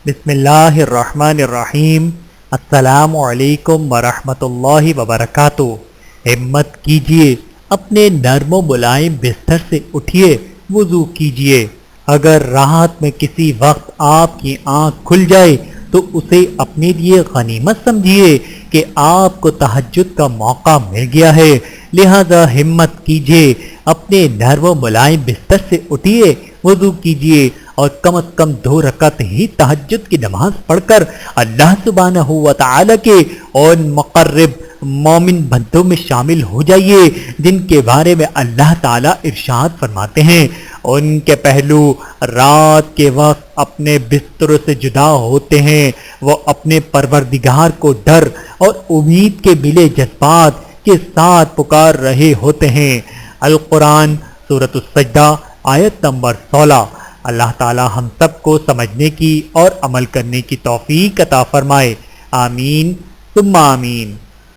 بسم اللہ الرحمن الرحیم۔ السلام علیکم ورحمۃ اللہ وبرکاتہ۔ ہمت کیجئے، اپنے نرم و ملائم بستر سے اٹھیے، وضو کیجئے۔ اگر رات میں کسی وقت آپ کی آنکھ کھل جائے تو اسے اپنے لیے غنیمت سمجھیے کہ آپ کو تہجد کا موقع مل گیا ہے، لہذا ہمت کیجئے، اپنے نرم و ملائم بستر سے اٹھیے، وضو کیجئے اور کم از کم 2 رکعت ہی تہجد کی نماز پڑھ کر اللہ سبحانہ و تعالی کے اور مقرب مومن بندوں میں شامل ہو جائیے، جن کے بارے میں اللہ تعالیٰ ارشاد فرماتے ہیں، ان کے پہلو رات کے وقت اپنے بستروں سے جدا ہوتے ہیں، وہ اپنے پروردگار کو ڈر اور امید کے ملے جذبات کے ساتھ پکار رہے ہوتے ہیں۔ القرآن سورۃ السجدہ آیت نمبر 16۔ اللہ تعالی ہم سب کو سمجھنے کی اور عمل کرنے کی توفیق عطا فرمائے، آمین ثم آمین۔